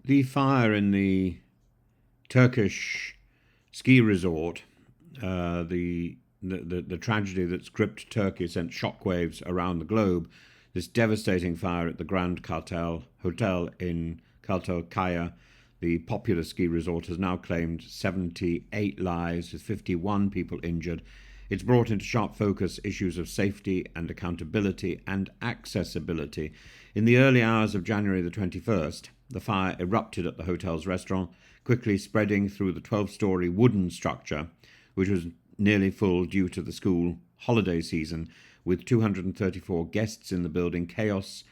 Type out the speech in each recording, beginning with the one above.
The fire in the Turkish ski resort, the tragedy that's gripped Turkey sent shockwaves around the globe. This devastating fire at the Grand Kartal Hotel in Kartalkaya, the popular ski resort, has now claimed 78 lives, with 51 people injured. It's brought into sharp focus issues of safety and accountability and accessibility. In the early hours of January the 21st, the fire erupted at the hotel's restaurant, quickly spreading through the 12-story wooden structure, which was nearly full due to the school holiday season. With 234 guests in the building, chaos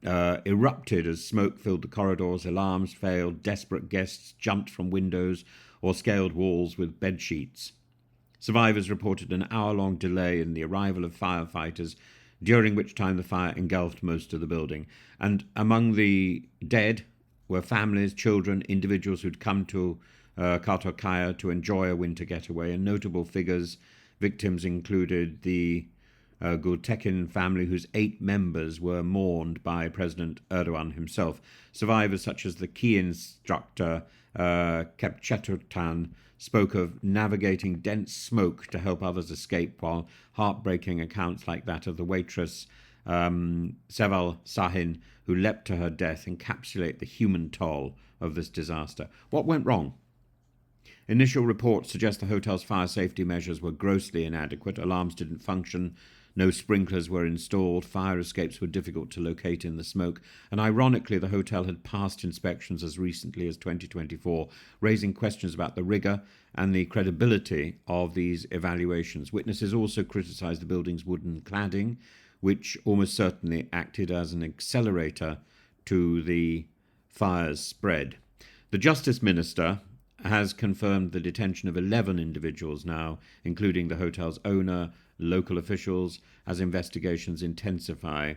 erupted as smoke filled the corridors, alarms failed, desperate guests jumped from windows or scaled walls with bed sheets. Survivors reported an hour-long delay in the arrival of firefighters, during which time the fire engulfed most of the building. And among the dead were families, children, individuals who'd come to Kartalkaya to enjoy a winter getaway. And notable victims included the Gültekin family, whose 8 members were mourned by President Erdogan himself. Survivors such as the key instructor Kepçeturtan spoke of navigating dense smoke to help others escape, while heartbreaking accounts like that of the waitress Seval Sahin, who leapt to her death, encapsulate the human toll of this disaster. What went wrong? Initial reports suggest the hotel's fire safety measures were grossly inadequate. Alarms didn't function, no sprinklers were installed, fire escapes were difficult to locate in the smoke, and ironically the hotel had passed inspections as recently as 2024, raising questions about the rigour and the credibility of these evaluations. Witnesses also criticised the building's wooden cladding, which almost certainly acted as an accelerator to the fire's spread. The Justice Minister has confirmed the detention of 11 individuals now, including the hotel's owner, local officials, as investigations intensify.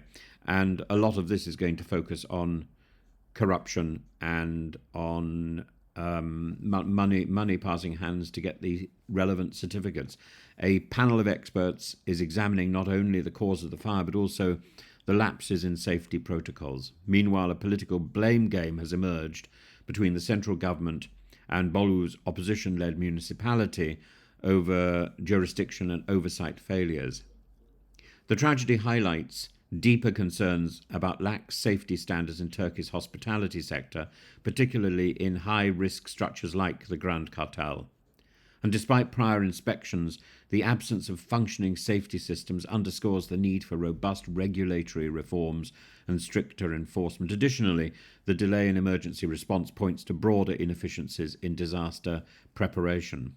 And a lot of this is going to focus on corruption and on money passing hands to get the relevant certificates. A panel of experts is examining not only the cause of the fire, but also the lapses in safety protocols. Meanwhile, a political blame game has emerged between the central government and Bolu's opposition-led municipality over jurisdiction and oversight failures. The tragedy highlights deeper concerns about lax safety standards in Turkey's hospitality sector, particularly in high-risk structures like the Grand Kartal. And despite prior inspections, the absence of functioning safety systems underscores the need for robust regulatory reforms and stricter enforcement. Additionally, the delay in emergency response points to broader inefficiencies in disaster preparation.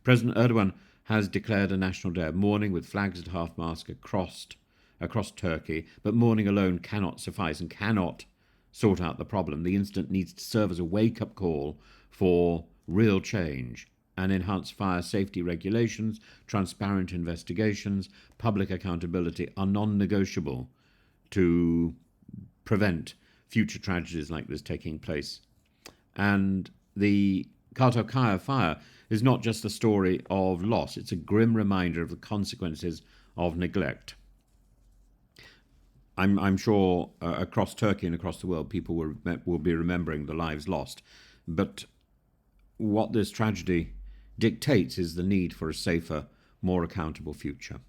President Erdogan has declared a national day of mourning with flags at half-mast across Turkey, but mourning alone cannot suffice and cannot sort out the problem. The incident needs to serve as a wake-up call for real change, and enhanced fire safety regulations, transparent investigations, public accountability are non-negotiable to prevent future tragedies like this taking place. And the Kartalkaya fire is not just a story of loss, it's a grim reminder of the consequences of neglect. I'm sure across Turkey and across the world, people will be remembering the lives lost. But what this tragedy dictates is the need for a safer, more accountable future.